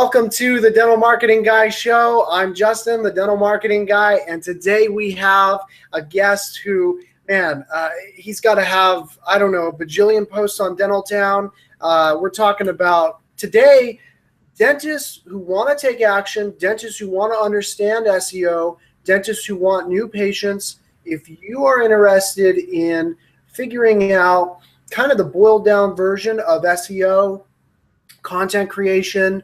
Welcome to the Dental Marketing Guy Show. I'm Justin, the Dental Marketing Guy, and today we have a guest who, man, he's got to have, I don't know, a bajillion posts on Dental Town. We're talking about today dentists who want to take action, dentists who want to understand SEO, dentists who want new patients. If you are interested in figuring out kind of the boiled down version of SEO, content creation,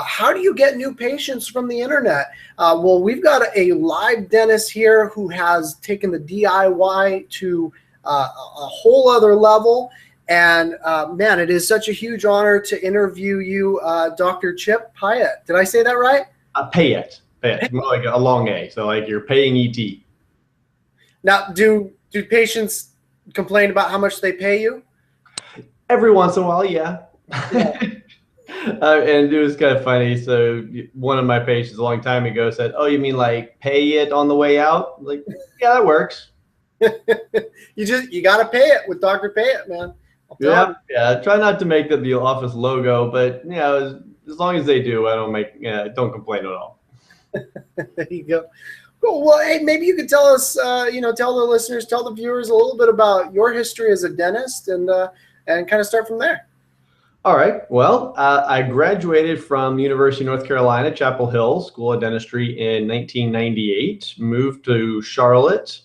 how do you get new patients from the internet? Well, we've got a live dentist here who has taken the DIY to a whole other level. And man, it is such a huge honor to interview you, Dr. Chip Payet. Did I say that right? Payet. Payet. More like a long A. So like you're paying ET. Now, do patients complain about how much they pay you? Every once in a while, yeah. And it was kind of funny. So one of my patients a long time ago said, "Oh, you mean like pay it on the way out?" Like, yeah, that works. You got to pay it with Dr. Payet, man. Yeah. Try not to make that the office logo, but you know, as long as they do, I don't complain at all. There you go. Cool. Well, hey, maybe you could tell us, tell the listeners, tell the viewers a little bit about your history as a dentist, and kind of start from there. All right. Well, I graduated from University of North Carolina, Chapel Hill School of Dentistry in 1998, moved to Charlotte,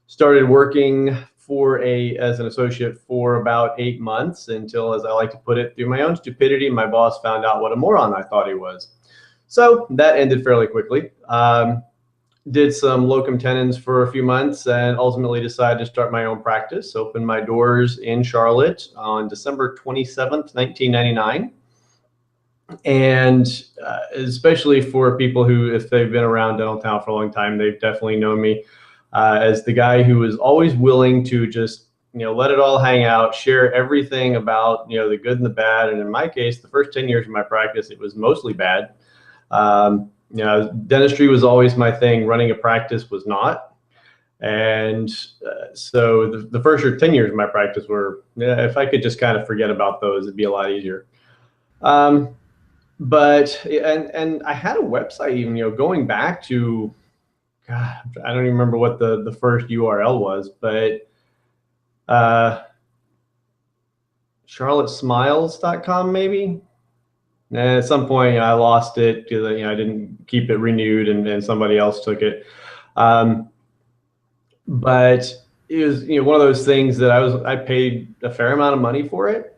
started working as an associate for about 8 months until, as I like to put it, through my own stupidity, my boss found out what a moron I thought he was. So that ended fairly quickly. Did some locum tenens for a few months and ultimately decided to start my own practice. Opened my doors in Charlotte on December 27th, 1999. And especially for people who, if they've been around Dental Town for a long time, they've definitely known me as the guy who was always willing to just, let it all hang out, share everything about, the good and the bad. And in my case, the first 10 years of my practice, it was mostly bad. Dentistry was always my thing. Running a practice was not. And so the first 10 years of my practice were, if I could just kind of forget about those, it'd be a lot easier. But I had a website even, going back to, God, I don't even remember what the first URL was, but charlottesmiles.com maybe. And at some point, I lost it because I didn't keep it renewed, and somebody else took it. But it was one of those things that I paid a fair amount of money for it,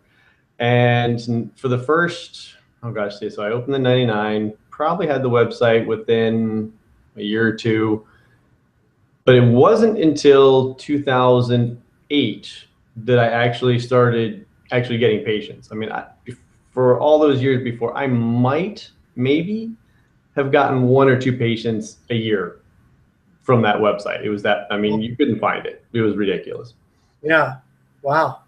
and for the first so I opened in '99, probably had the website within a year or two, but it wasn't until 2008 that I actually started getting patients. I mean, for all those years before, I maybe have gotten 1 or 2 patients a year from that website. It was that, you couldn't find it. It was ridiculous. Yeah. Wow.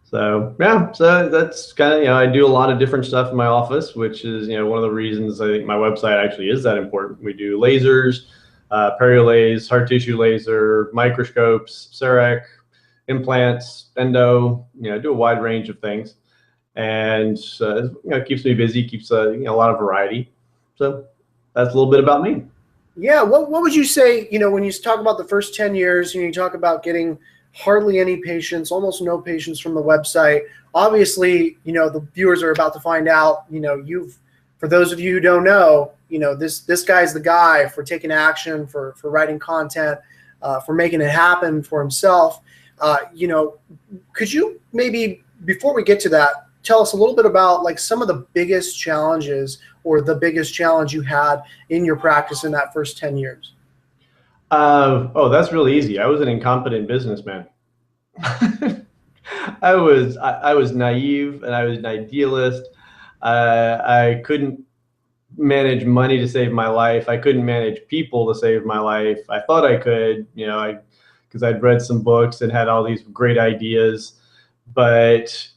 So, yeah, so that's kind of, I do a lot of different stuff in my office, which is, one of the reasons I think my website actually is that important. We do lasers, periolays, hard tissue laser, microscopes, CEREC, implants, endo, do a wide range of things. And it keeps me busy, keeps a lot of variety. So that's a little bit about me. Yeah. What would you say, when you talk about the first 10 years, you talk about getting hardly any patients, almost no patients from the website. Obviously, the viewers are about to find out, for those of you who don't know, this guy's the guy for taking action, for writing content, for making it happen for himself. Could you maybe, before we get to that, tell us a little bit about like some of the biggest challenges or the biggest challenge you had in your practice in that first 10 years? That's really easy. I was an incompetent businessman. I was naive and I was an idealist. I couldn't manage money to save my life. I couldn't manage people to save my life. I thought I could, because I'd read some books and had all these great ideas, but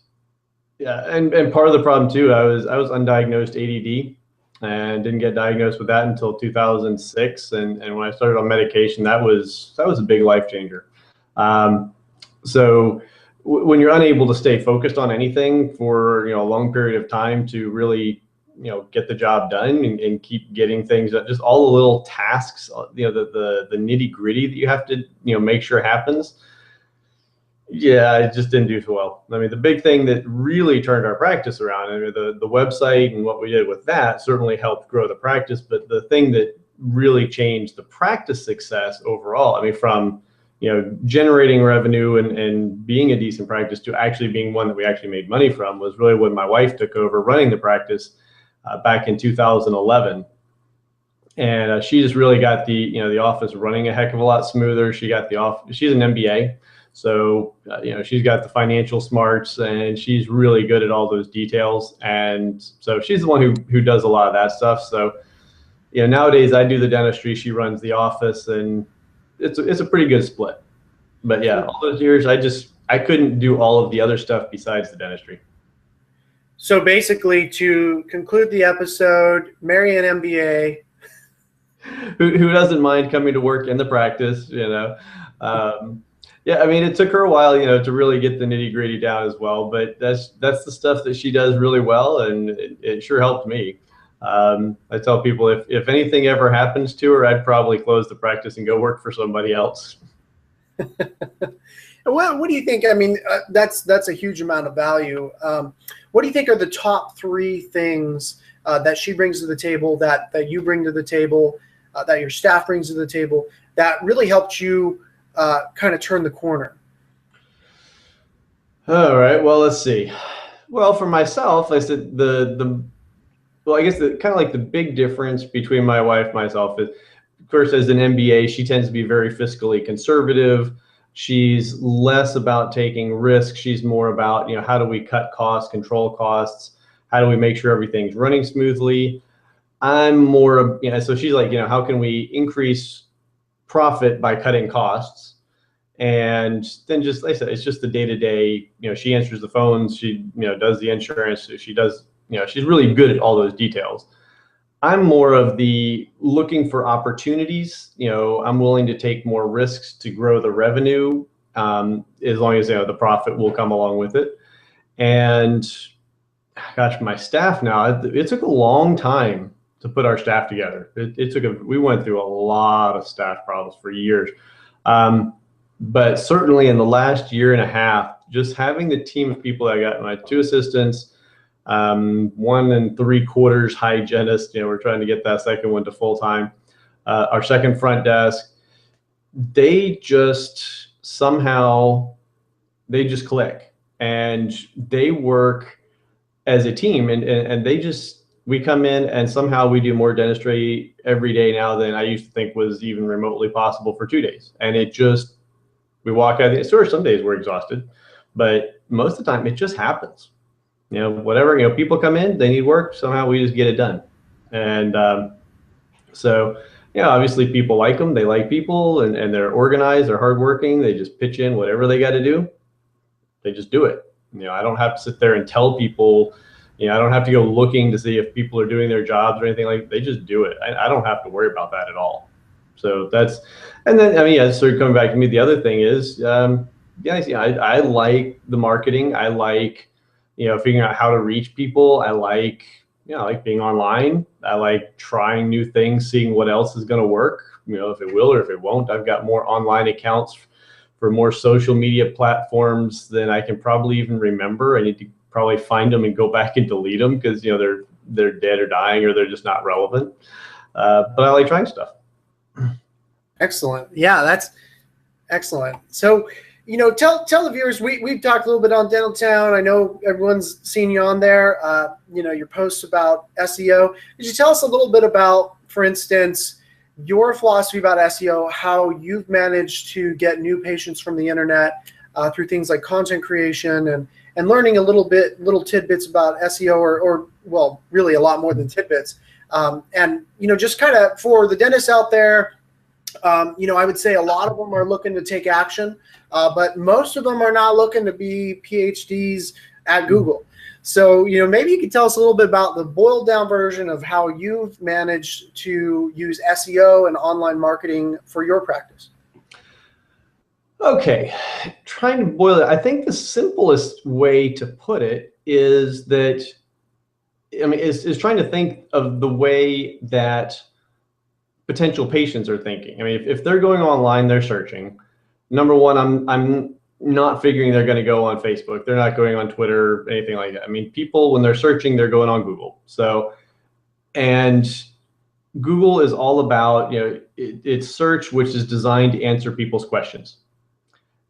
yeah, and part of the problem too, I was undiagnosed ADD and didn't get diagnosed with that until 2006. And when I started on medication, that was a big life changer. So when you're unable to stay focused on anything for a long period of time to really get the job done and keep getting things done. Just all the little tasks, the nitty gritty that you have to, make sure happens. Yeah, it just didn't do so well. I mean, the big thing that really turned our practice around, I mean, the website and what we did with that certainly helped grow the practice. But the thing that really changed the practice success overall, I mean, from generating revenue and being a decent practice to actually being one that we actually made money from, was really when my wife took over running the practice back in 2011. And she just really got the office running a heck of a lot smoother. She got she's an MBA. So, she's got the financial smarts, and she's really good at all those details. And so she's the one who does a lot of that stuff. So, nowadays I do the dentistry, she runs the office, and it's a pretty good split. But yeah, all those years, I couldn't do all of the other stuff besides the dentistry. So basically, to conclude the episode, marry an MBA. Who doesn't mind coming to work in the practice, Yeah, I mean, it took her a while, to really get the nitty gritty down as well. But that's the stuff that she does really well, and it sure helped me. I tell people if anything ever happens to her, I'd probably close the practice and go work for somebody else. What do you think? I mean, that's a huge amount of value. What do you think are the top 3 things that she brings to the table, that you bring to the table, that your staff brings to the table, that really helped you kind of turn the corner? All right. Well, let's see. Well, for myself, I said I guess the kind of like the big difference between my wife and myself is, first, as an MBA, she tends to be very fiscally conservative. She's less about taking risks. She's more about, how do we cut costs, control costs? How do we make sure everything's running smoothly? I'm more of, so she's like, how can we increase profit by cutting costs? And then just, like I said, it's just the day-to-day, she answers the phones, she, does the insurance, she does, she's really good at all those details. I'm more of the looking for opportunities. I'm willing to take more risks to grow the revenue, as long as, the profit will come along with it. And gosh, my staff now, it took a long time to put our staff together. We went through a lot of staff problems for years. But certainly in the last year and a half, just having the team of people, I got my 2 assistants, 1 3/4 hygienist. We're trying to get that second one to full time. Our second front desk, they just click, and they work as a team, and we come in, and somehow we do more dentistry every day now than I used to think was even remotely possible for 2 days. And we walk out of the store. Some days we're exhausted, but most of the time it just happens. Whatever, people come in, they need work, somehow we just get it done. And so, obviously people like them, they like people, and they're organized, they're hardworking, they just pitch in whatever they got to do, they just do it. I don't have to sit there and tell people, I don't have to go looking to see if people are doing their jobs or anything like that. They just do it. I don't have to worry about that at all. So and then, so coming back to me, the other thing is, I like the marketing. I like, figuring out how to reach people. I like being online. I like trying new things, seeing what else is going to work, if it will or if it won't. I've got more online accounts for more social media platforms than I can probably even remember. I need to probably find them and go back and delete them because, they're dead or dying, or they're just not relevant. But I like trying stuff. Excellent. Yeah, that's excellent. So, tell the viewers, we've talked a little bit on Dental Town. I know everyone's seen you on there, your posts about SEO. Could you tell us a little bit about, for instance, your philosophy about SEO, how you've managed to get new patients from the internet through things like content creation and learning little tidbits about SEO, or well, really a lot more than tidbits. And, just kind of for the dentists out there, I would say a lot of them are looking to take action, but most of them are not looking to be PhDs at Google. So, maybe you could tell us a little bit about the boiled down version of how you've managed to use SEO and online marketing for your practice. Okay, trying to boil it. I think the simplest way to put it is that I mean, is trying to think of the way that potential patients are thinking. I mean, if they're going online, they're searching. Number one, I'm not figuring they're going to go on Facebook. They're not going on Twitter, anything like that. I mean, people, when they're searching, they're going on Google. So, and Google is all about, it's search, which is designed to answer people's questions.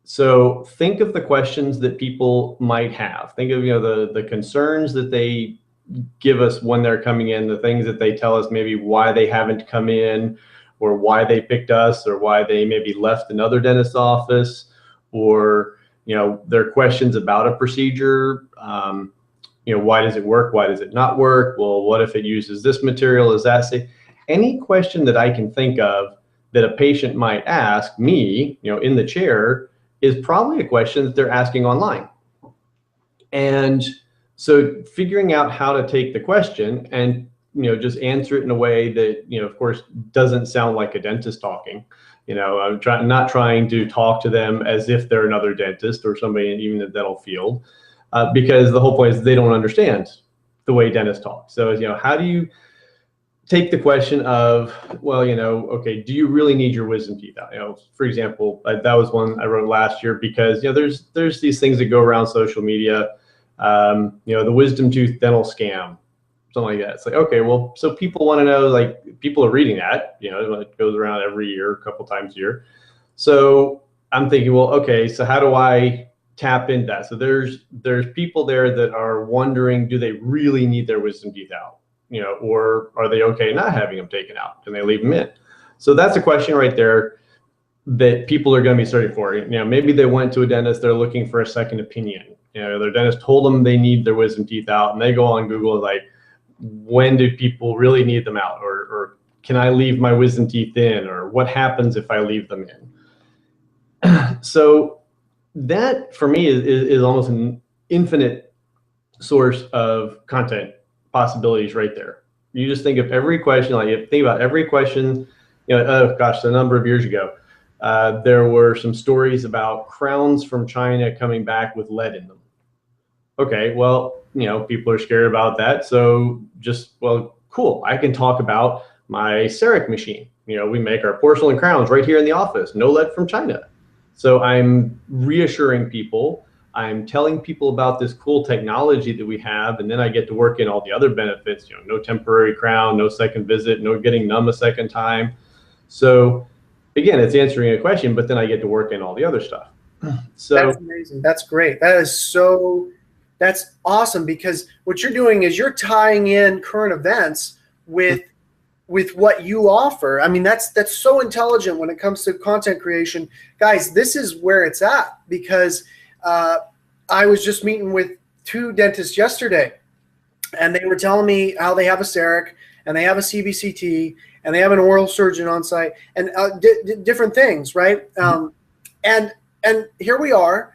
So think of the questions that people might have. Think of, the concerns that they give us when they're coming in, the things that they tell us, maybe why they haven't come in, or why they picked us, or why they maybe left another dentist's office, or their questions about a procedure. Why does it work? Why does it not work? Well, what if it uses this material? Is that safe? Any question that I can think of that a patient might ask me, in the chair, is probably a question that they're asking online. And so figuring out how to take the question and, just answer it in a way that, of course, doesn't sound like a dentist talking. I'm not trying to talk to them as if they're another dentist or somebody even in the dental field, because the whole point is they don't understand the way dentists talk. So, how do you take the question of, well, okay, do you really need your wisdom teeth out? For example, that was one I wrote last year because, there's these things that go around social media, the wisdom tooth dental scam, something like that. It's like, okay, well, so people want to know, like, people are reading that, it goes around every year, a couple times a year. So I'm thinking, well, okay, so how do I tap into that? So there's people there that are wondering, do they really need their wisdom teeth out? Or are they okay not having them taken out? Can they leave them in? So that's a question right there that people are going to be searching for. Maybe they went to a dentist, they're looking for a second opinion. Their dentist told them they need their wisdom teeth out, and they go on Google like, when do people really need them out? Or can I leave my wisdom teeth in? Or what happens if I leave them in? So that for me is almost an infinite source of content possibilities right there. You just think of every question, like you think about every question, oh gosh, a number of years ago, there were some stories about crowns from China coming back with lead in them. Okay, well, people are scared about that. So well, cool. I can talk about my CEREC machine. We make our porcelain crowns right here in the office, no lead from China. So I'm reassuring people, I'm telling people about this cool technology that we have, and then I get to work in all the other benefits, no temporary crown, no second visit, no getting numb a second time. So again, it's answering a question, but then I get to work in all the other stuff. So that's amazing. That's great. That's awesome, because what you're doing is you're tying in current events with what you offer. I mean, that's so intelligent when it comes to content creation. Guys, this is where it's at, because I was just meeting with 2 dentists yesterday, and they were telling me how they have a CEREC and they have a CBCT and they have an oral surgeon on site and different things, right? And here we are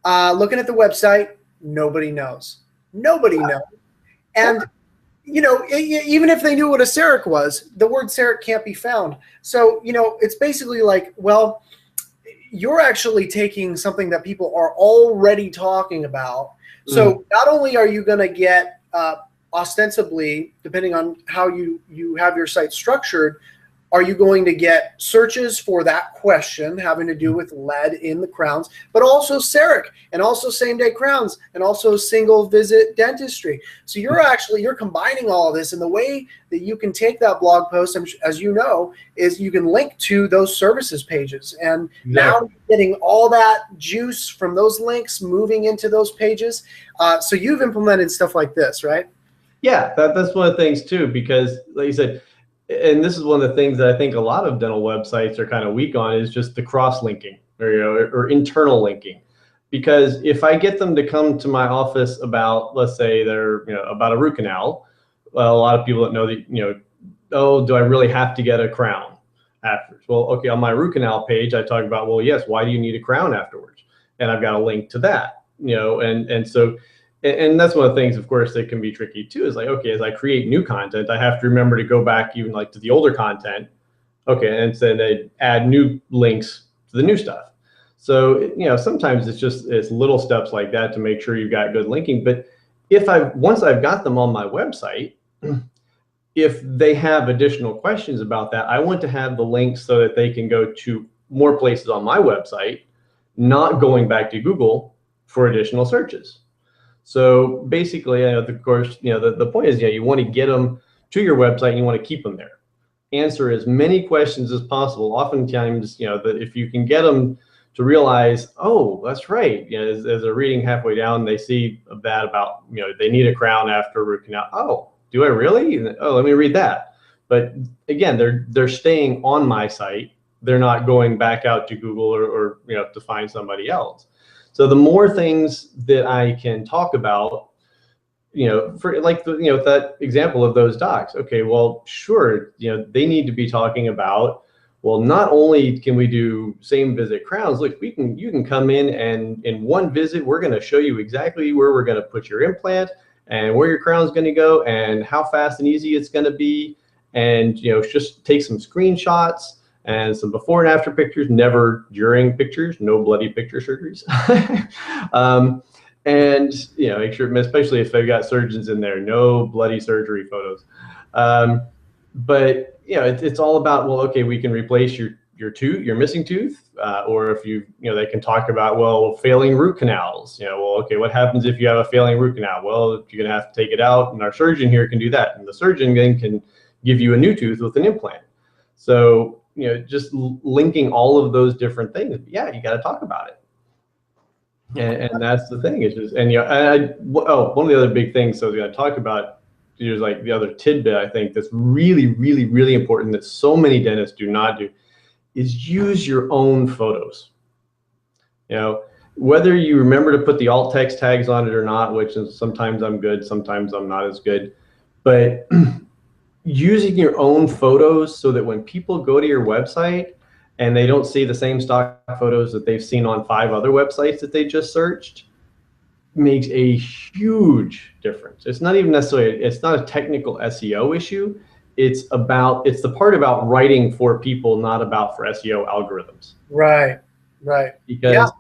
looking at the website. Nobody knows. Nobody knows. And even if they knew what a CEREC was, the word CEREC can't be found. So it's basically like, well, you're actually taking something that people are already talking about. So not only are you going to get ostensibly, depending on how you have your site structured, are you going to get searches for that question having to do with lead in the crowns, but also CEREC, and also same-day crowns, and also single-visit dentistry. So you're combining all of this, and the way that you can take that blog post, as you know, is you can link to those services pages. And now you're getting all that juice from those links moving into those pages. So you've implemented stuff like this, right? Yeah, that's one of the things too, because like you said, and this is one of the things that I think a lot of dental websites are kind of weak on, is just the cross-linking or internal linking. Because if I get them to come to my office about, let's say they're about a root canal, well, a lot of people don't know that, oh, do I really have to get a crown afterwards? Well, okay, on my root canal page, I talk about, well, yes, why do you need a crown afterwards? And I've got a link to that, and so. And that's one of the things, of course, that can be tricky too, is like, okay, as I create new content, I have to remember to go back even like to the older content. Okay, and then they add new links to the new stuff. So, sometimes it's little steps like that to make sure you've got good linking. But once I've got them on my website, if they have additional questions about that, I want to have the links so that they can go to more places on my website, not going back to Google for additional searches. So basically, of course, the point is, you want to get them to your website and you want to keep them there. Answer as many questions as possible. Oftentimes, that if you can get them to realize, oh, that's right. As they're reading halfway down, they see that about, they need a crown after root canal. Oh, do I really? Oh, let me read that. But again, they're staying on my site. They're not going back out to Google or to find somebody else. So the more things that I can talk about, for like that example of those docs. Okay, well, sure, they need to be talking about, well, not only can we do same visit crowns, look, you can come in and in one visit, we're going to show you exactly where we're going to put your implant and where your crown is going to go and how fast and easy it's going to be. And, just take some screenshots and some before and after pictures, never during pictures, no bloody picture surgeries. And make sure, especially if they've got surgeons in there, no bloody surgery photos. But it's all about, well, okay, we can replace your missing tooth, or if they can talk about, well, failing root canals. Well, okay, what happens if you have a failing root canal? Well, you're gonna have to take it out, and our surgeon here can do that, and the surgeon then can give you a new tooth with an implant. So just linking all of those different things. Yeah, you got to talk about it. And that's the thing. It's just, and one of the other big things, so I was going to talk about, there's like the other tidbit I think that's really, really, really important that so many dentists do not do, is use your own photos. Whether you remember to put the alt text tags on it or not, which is sometimes I'm good, sometimes I'm not as good, but using your own photos so that when people go to your website and they don't see the same stock photos that they've seen on 5 other websites that they just searched, makes a huge difference. It's not even necessarily, it's not a technical SEO issue. It's the part about writing for people, not about for SEO algorithms. Right. Because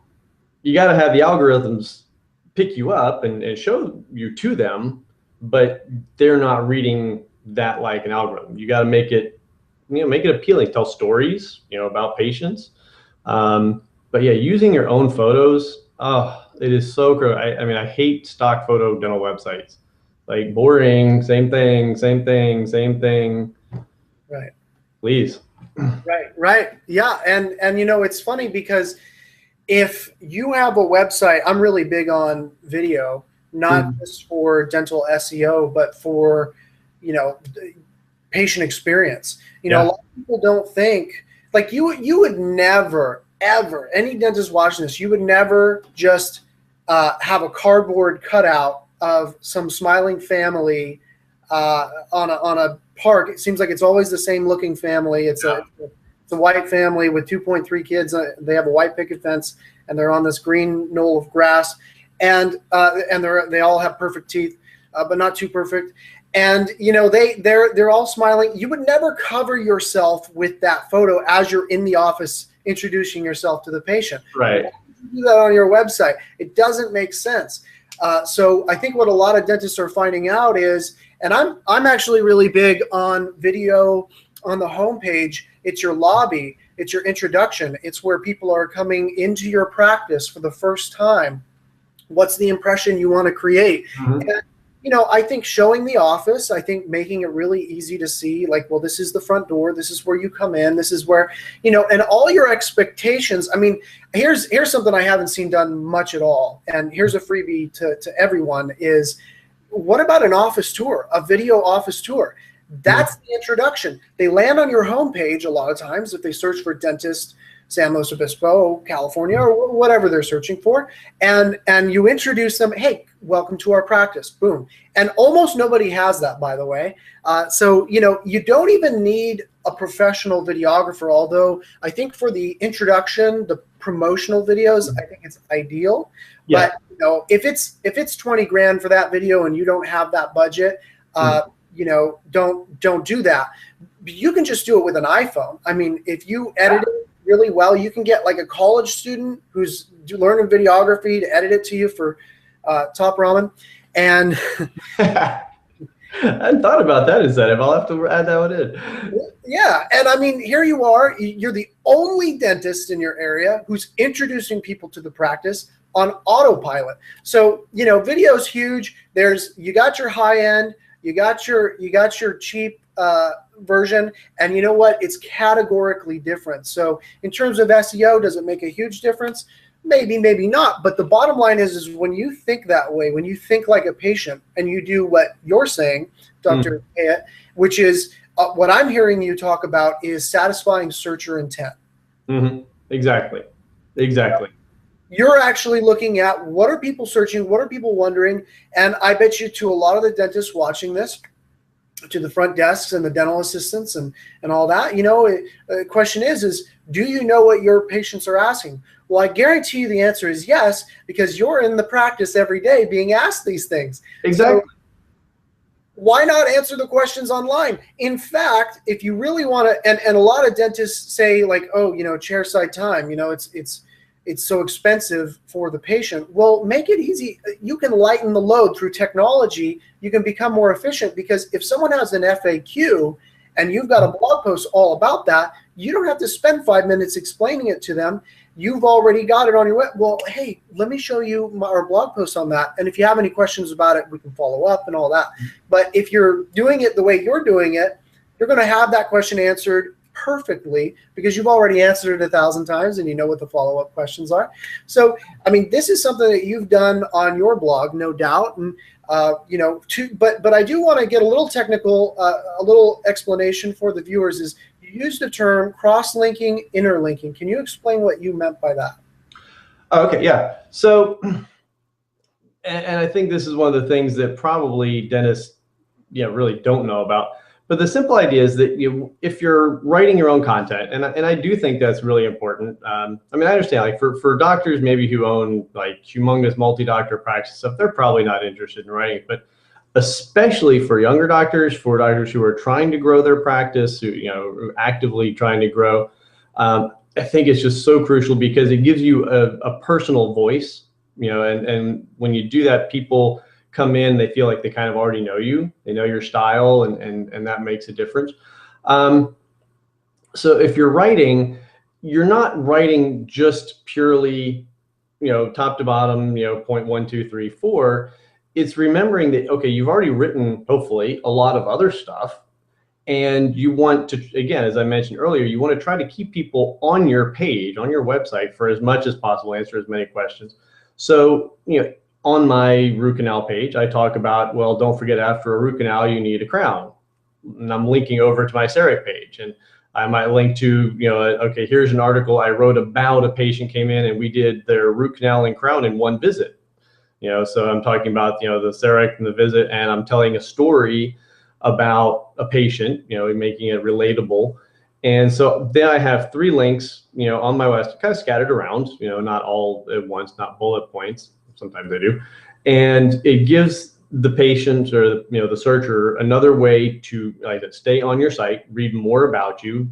you got to have the algorithms pick you up and show you to them, but they're not reading that like an algorithm. You got to make it appealing, tell stories, about patients. But yeah, using your own photos, it is so critical. I hate stock photo dental websites. Like boring, same thing. Right. Please. Right. Yeah. And it's funny because if you have a website, I'm really big on video, not just for dental SEO, but for, patient experience. A lot of people don't think, like you would never, ever, any dentist watching this, you would never just have a cardboard cutout of some smiling family on a park. It seems like it's always the same looking family. It's a white family with 2.3 kids. They have a white picket fence and they're on this green knoll of grass, and they all have perfect teeth, but not too perfect. And they're all smiling. You would never cover yourself with that photo as you're in the office introducing yourself to the patient. Right. You do that on your website. It doesn't make sense. So I think what a lot of dentists are finding out is, and I'm actually really big on video on the homepage. It's your lobby. It's your introduction. It's where people are coming into your practice for the first time. What's the impression you want to create? And, I think showing the office, I think making it really easy to see, like, well, this is the front door. This is where you come in. This is where, and all your expectations. Here's something I haven't seen done much at all. And here's a freebie to everyone is, what about an office tour, a video office tour? That's the introduction. They land on your homepage a lot of times if they search for dentist, San Luis Obispo, California, or whatever they're searching for, and you introduce them. Hey, welcome to our practice. Boom. And almost nobody has that, by the way. So you don't even need a professional videographer. Although I think for the introduction, the promotional videos, I think it's ideal. Yeah. But if it's 20 grand for that video and you don't have that budget, don't do that. You can just do it with an iPhone. If you edit it really well, you can get like a college student who's learning videography to edit it to you for top ramen, And I hadn't thought about that incentive. I'll have to add that one in. yeah, and I mean, here you are. You're the only dentist in your area who's introducing people to the practice on autopilot. So, you know, video's huge. You got your high end, you got your cheap version, and you know what? It's categorically different. So in terms of SEO, does it make a huge difference? Maybe, maybe not. But the bottom line is when you think that way, when you think like a patient and you do what you're saying, Dr. Payet, which is what I'm hearing you talk about is satisfying searcher intent. Mm-hmm. Exactly. You're actually looking at what are people searching, what are people wondering, and I bet you to a lot of the dentists watching this, to the front desks and the dental assistants and all that, you know, the question is do you know what your patients are asking? Well, I guarantee you the answer is yes, because you're in the practice every day being asked these things. Exactly. So why not answer the questions online? In fact, if you really want to, and a lot of dentists say like, oh, you know, chairside time, you know, it's so expensive for the patient. Well, make it easy. You can lighten the load through technology. You can become more efficient, because if someone has an FAQ and you've got a blog post all about that, you don't have to spend 5 minutes explaining it to them. You've already got it on your web. Well, hey, let me show you our blog post on that. And if you have any questions about it, we can follow up and all that. But if you're doing it the way you're doing it, you're going to have that question answered perfectly, because you've already answered it 1,000 times and you know what the follow-up questions are. So, I mean, this is something that you've done on your blog, no doubt. And, you know, but I do want to get a little technical, a little explanation for the viewers is you used the term cross-linking, interlinking. Can you explain what you meant by that? Okay, yeah. So, and I think this is one of the things that probably dentists, really don't know about. But the simple idea is that if you're writing your own content, and I do think that's really important. I mean, I understand, like for doctors maybe who own like humongous multi-doctor practice stuff, they're probably not interested in writing it. But especially for younger doctors, for doctors who are trying to grow their practice, who are actively trying to grow, I think it's just so crucial, because it gives you a personal voice. And when you do that, people come in, they feel like they kind of already know you, they know your style, and that makes a difference. So if you're writing, you're not writing just purely, top to bottom, point 1, 2, 3, 4. It's remembering that, okay, you've already written, hopefully, a lot of other stuff. And you want to, again, as I mentioned earlier, you want to try to keep people on your page, on your website, for as much as possible, answer as many questions. So, on my root canal page, I talk about, well, don't forget, after a root canal, you need a crown. And I'm linking over to my CEREC page. And I might link to, okay, here's an article I wrote about a patient came in and we did their root canal and crown in one visit. So I'm talking about, the CEREC and the visit, and I'm telling a story about a patient, making it relatable. And so then I have 3 links, on my website, kind of scattered around, not all at once, not bullet points. Sometimes I do. And it gives the patient or, the searcher another way to stay on your site, read more about you,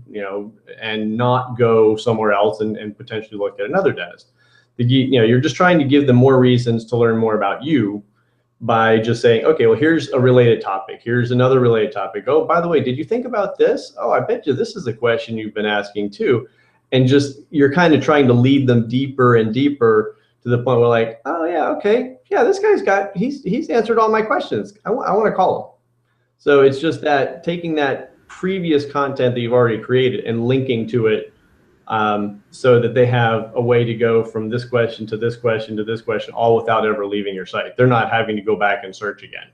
and not go somewhere else and potentially look at another dentist. You're just trying to give them more reasons to learn more about you by just saying, okay, well, here's a related topic. Here's another related topic. Oh, by the way, did you think about this? Oh, I bet you this is a question you've been asking too. And just, you're kind of trying to lead them deeper and deeper to the point where like, oh yeah, okay, yeah, this guy's he's answered all my questions. I want to call him. So it's just that taking that previous content that you've already created and linking to it, so that they have a way to go from this question to this question to this question, all without ever leaving your site. They're not having to go back and search again.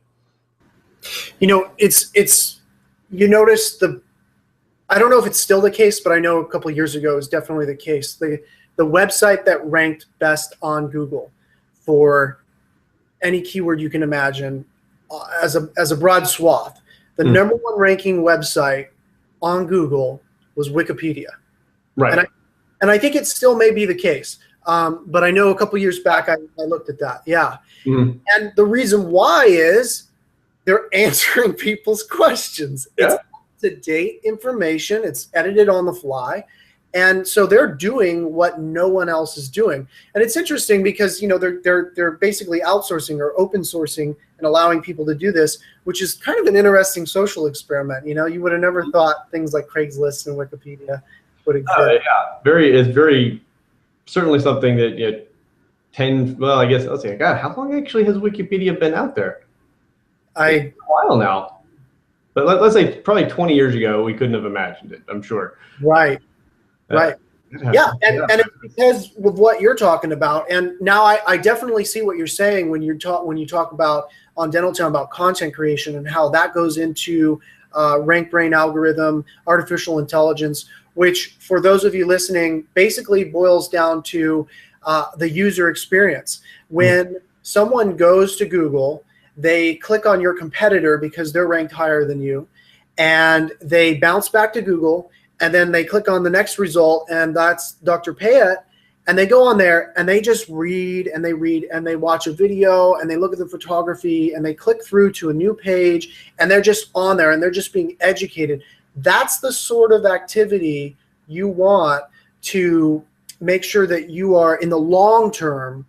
It's you notice I don't know if it's still the case, but I know a couple of years ago it was definitely the case. The website that ranked best on Google for any keyword you can imagine, as a broad swath, the number 1 ranking website on Google was Wikipedia. Right. And I think it still may be the case. But I know a couple of years back I looked at that. Yeah. And the reason why is they're answering people's questions. Yeah. It's up-to-date information. It's edited on the fly. And so they're doing what no one else is doing. And it's interesting because, they're basically outsourcing or open sourcing and allowing people to do this, which is kind of an interesting social experiment. You would have never thought things like Craigslist and Wikipedia would exist. Yeah, it's very certainly something that well, I guess let's say, God, how long actually has Wikipedia been out there? It's a while now. But let's say probably 20 years ago, we couldn't have imagined it, I'm sure. Right. Right. Yeah. And it's because of what you're talking about. And now I definitely see what you're saying when you talk about on Dental Town about content creation and how that goes into rank brain algorithm, artificial intelligence, which for those of you listening basically boils down to the user experience. When someone goes to Google, they click on your competitor because they're ranked higher than you, and they bounce back to Google, and then they click on the next result, and that's Dr. Payet, and they go on there and they just read and they watch a video and they look at the photography and they click through to a new page and they're just on there and they're just being educated. That's the sort of activity you want to make sure that you are in the long term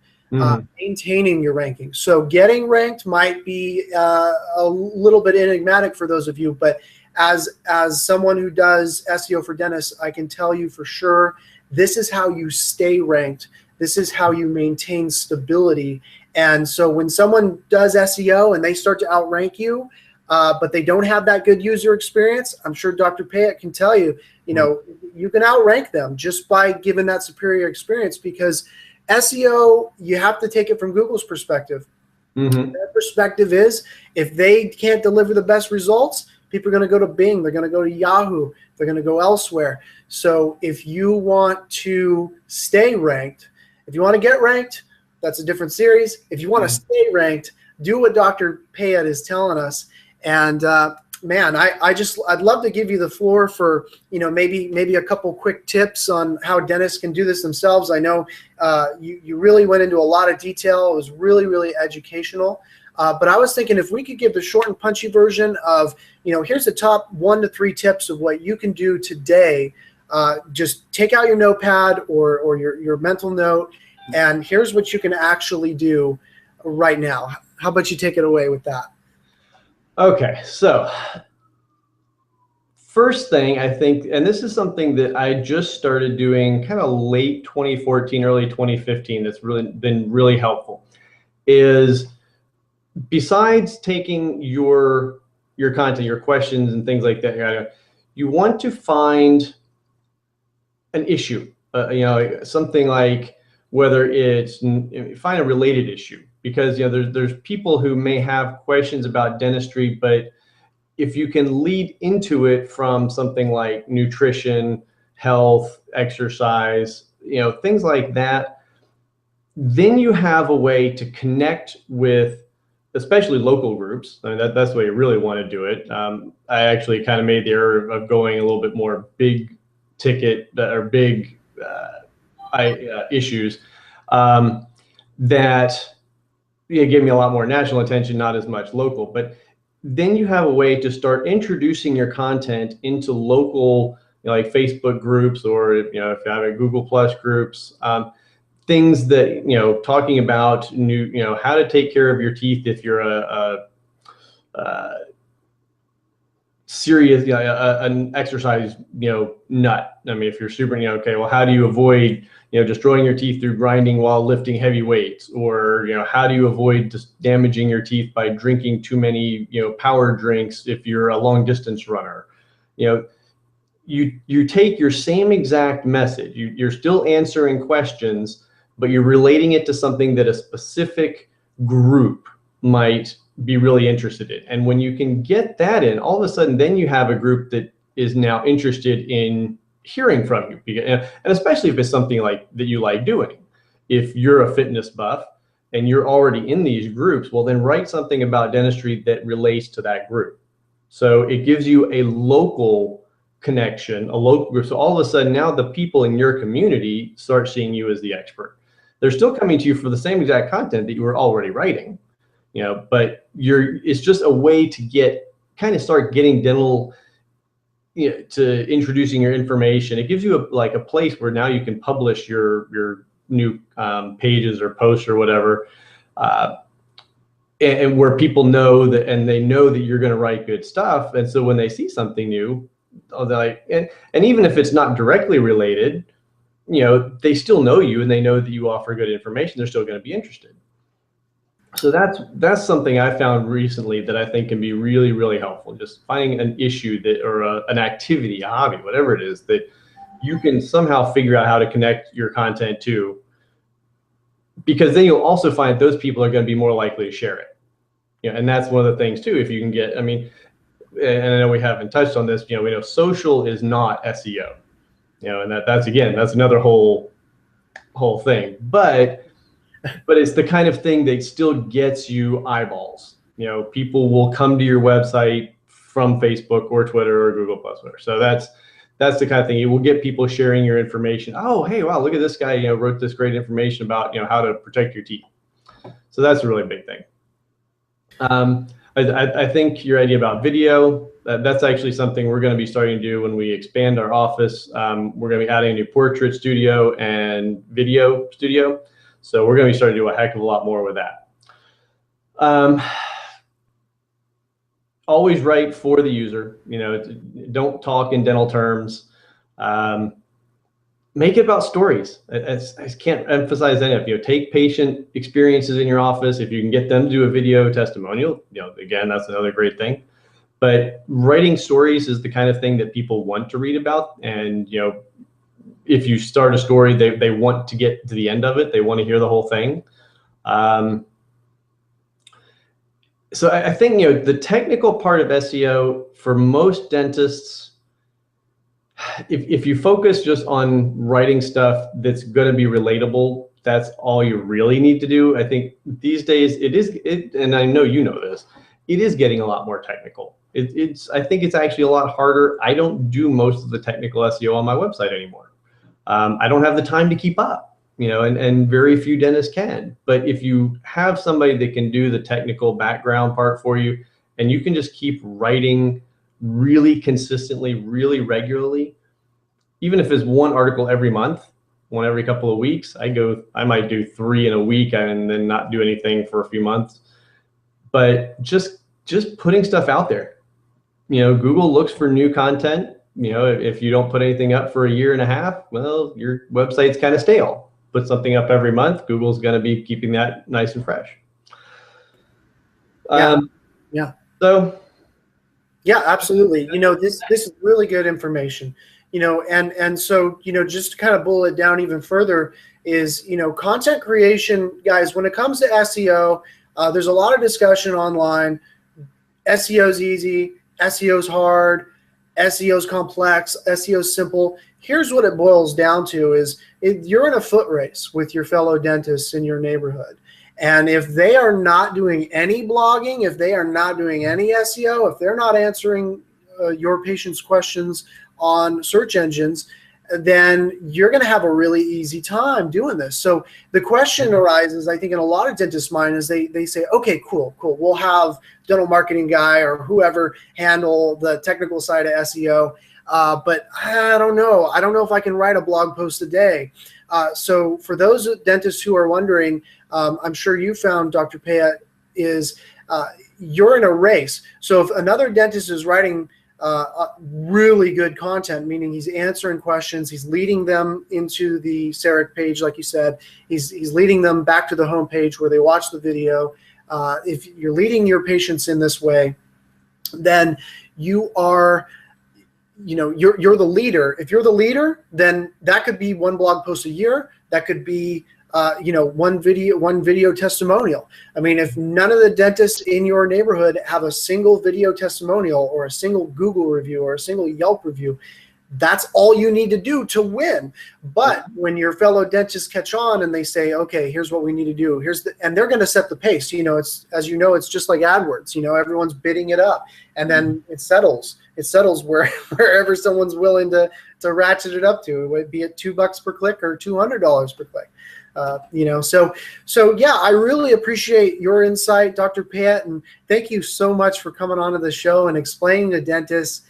maintaining your ranking. So getting ranked might be a little bit enigmatic for those of you, but as someone who does SEO for dentists, I can tell you for sure, this is how you stay ranked. This is how you maintain stability. And so when someone does SEO and they start to outrank you, but they don't have that good user experience, I'm sure Dr. Payet can tell you, you can outrank them just by giving that superior experience, because SEO, you have to take it from Google's perspective. Their perspective is if they can't deliver the best results, people are going to go to Bing, they're going to go to Yahoo, they're going to go elsewhere. So if you want to stay ranked, if you want to get ranked, that's a different series. If you want to stay ranked, do what Dr. Payet is telling us. And man, I'd love to give you the floor for, maybe a couple quick tips on how dentists can do this themselves. I know you really went into a lot of detail. It was really, really educational. But I was thinking if we could give the short and punchy version of, here's the top 1 to 3 tips of what you can do today. Just take out your notepad or your mental note, and here's what you can actually do right now. How about you take it away with that? Okay, so first thing I think, and this is something that I just started doing kind of late 2014, early 2015, that's really been really helpful, is besides taking your content, your questions and things like that, you want to find an issue, something like whether it's find a related issue, because there's people who may have questions about dentistry, but if you can lead into it from something like nutrition, health, exercise, things like that, then you have a way to connect with especially local groups. I mean, that's the way you really want to do it. I actually kind of made the error of going a little bit more big ticket or big issues that gave me a lot more national attention, not as much local. But then you have a way to start introducing your content into local, like Facebook groups, or if you have a Google Plus groups, things that talking about how to take care of your teeth if you're a serious an exercise nut. I mean, if you're super okay, well, how do you avoid destroying your teeth through grinding while lifting heavy weights, or how do you avoid just damaging your teeth by drinking too many power drinks if you're a long distance runner. You take your same exact message, you're still answering questions, but you're relating it to something that a specific group might be really interested in. And when you can get that in, all of a sudden, then you have a group that is now interested in hearing from you. And especially if it's something like that you like doing. If you're a fitness buff and you're already in these groups, well, then write something about dentistry that relates to that group. So it gives you a local connection, a local group. So all of a sudden now the people in your community start seeing you as the expert. They're still coming to you for the same exact content that you were already writing, but it's just a way to start getting dental to introducing your information. It gives you like a place where now you can publish your new pages or posts or whatever, and where people know that, and they know that you're going to write good stuff. And so when they see something new, they're like, and even if it's not directly related, they still know you and they know that you offer good information. They're still going to be interested. So that's something I found recently that I think can be really, really helpful. Just finding an issue or an activity, a hobby, whatever it is, that you can somehow figure out how to connect your content to, because then you'll also find those people are going to be more likely to share it. And that's one of the things too. If you can get, I mean, and I know we haven't touched on this, we know social is not SEO, and that's another whole thing, but it's the kind of thing that still gets you eyeballs. People will come to your website from Facebook or Twitter or Google Plus, whatever. So that's the kind of thing. You will get people sharing your information. Oh, hey, wow, look at this guy, wrote this great information about, how to protect your teeth. So that's a really big thing. I think your idea about video, that's actually something we're going to be starting to do when we expand our office. We're going to be adding a new portrait studio and video studio. So we're going to be starting to do a heck of a lot more with that. Always write for the user. Don't talk in dental terms. Make it about stories. I can't emphasize that enough. Take patient experiences in your office. If you can get them to do a video testimonial, again, that's another great thing. But writing stories is the kind of thing that people want to read about. And if you start a story, they want to get to the end of it. They want to hear the whole thing. So I think the technical part of SEO for most dentists, if you focus just on writing stuff that's going to be relatable, that's all you really need to do. I think these days and I know you know this, it is getting a lot more technical. I think it's actually a lot harder. I don't do most of the technical SEO on my website anymore. I don't have the time to keep up, and very few dentists can. But if you have somebody that can do the technical background part for you, and you can just keep writing really consistently, really regularly, even if it's one article every month, one every couple of weeks, I might do 3 in a week and then not do anything for a few months. But just putting stuff out there. Google looks for new content. If you don't put anything up for a year and a half, well, your website's kind of stale. Put something up every month, Google's going to be keeping that nice and fresh. Yeah. So. Yeah, absolutely. This is really good information. And so just to kind of boil it down even further is content creation, guys. When it comes to SEO, there's a lot of discussion online. SEO's easy, SEO's hard, SEO's complex, SEO's simple. Here's what it boils down to is you're in a foot race with your fellow dentists in your neighborhood. And if they are not doing any blogging, if they are not doing any SEO, if they're not answering your patients' questions on search engines, then you're going to have a really easy time doing this. So the question arises, I think, in a lot of dentists' mind is they say, okay, cool. We'll have dental marketing guy or whoever handle the technical side of SEO. But I don't know. I don't know if I can write a blog post a day. So for those dentists who are wondering, I'm sure you found, Dr. Payet, is you're in a race. So if another dentist is writing really good content, meaning he's answering questions, he's leading them into the CEREC page, like you said, he's leading them back to the home page where they watch the video. If you're leading your patients in this way, then you are, you're the leader. If you're the leader, then that could be one blog post a year. That could be one video testimonial. I mean, if none of the dentists in your neighborhood have a single video testimonial or a single Google review or a single Yelp review, that's all you need to do to win. But when your fellow dentists catch on and they say, okay, here's what we need to do, and they're going to set the pace. It's, as you know, it's just like AdWords. Everyone's bidding it up, and then it settles. It settles wherever someone's willing to ratchet it up to, be it $2 per click or $200 per click. So yeah, I really appreciate your insight, Dr. Payet, and thank you so much for coming onto the show and explaining to dentists,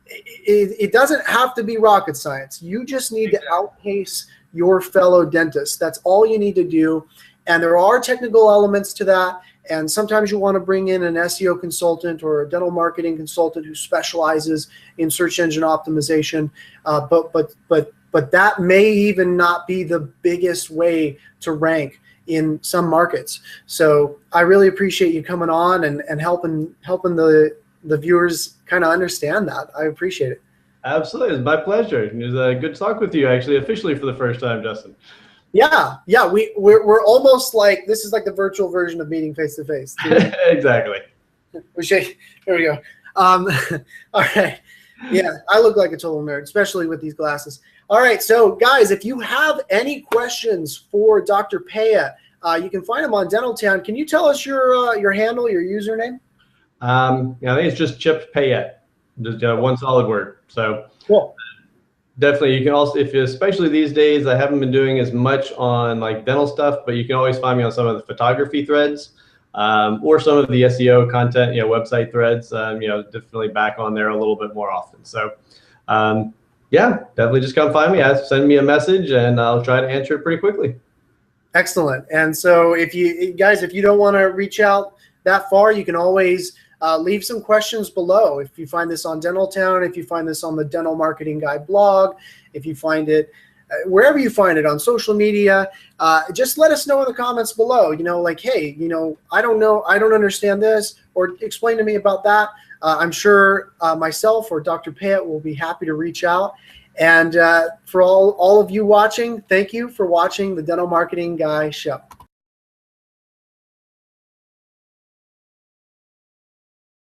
it doesn't have to be rocket science. You just need to outpace your fellow dentists. That's all you need to do. And there are technical elements to that. And sometimes you want to bring in an SEO consultant or a dental marketing consultant who specializes in search engine optimization. But that may even not be the biggest way to rank in some markets. So I really appreciate you coming on and helping the viewers kind of understand that. I appreciate it. Absolutely. It's my pleasure. It was a good talk with you, actually, officially for the first time, Justin. Yeah. We're almost like, this is like the virtual version of meeting face to face. Exactly. There we go. All right. Yeah, I look like a total nerd, especially with these glasses. All right, so guys, if you have any questions for Dr. Payet, you can find him on Dental Town. Can you tell us your handle, your username? Yeah, I think it's just Chip Payet, just one solid word. So cool. Definitely, you can also, especially these days, I haven't been doing as much on like dental stuff, but you can always find me on some of the photography threads, or some of the SEO content, website threads. Definitely back on there a little bit more often. So, yeah, definitely just come find me. Send me a message, and I'll try to answer it pretty quickly. Excellent. And so, if you don't want to reach out that far, you can always leave some questions below. If you find this on Dental Town, if you find this on the Dental Marketing Guy blog, if you find it wherever you find it on social media, just let us know in the comments below. Like, hey, I don't know, I don't understand this, or explain to me about that. I'm sure myself or Dr. Payet will be happy to reach out. And for all of you watching, thank you for watching the Dental Marketing Guy Show.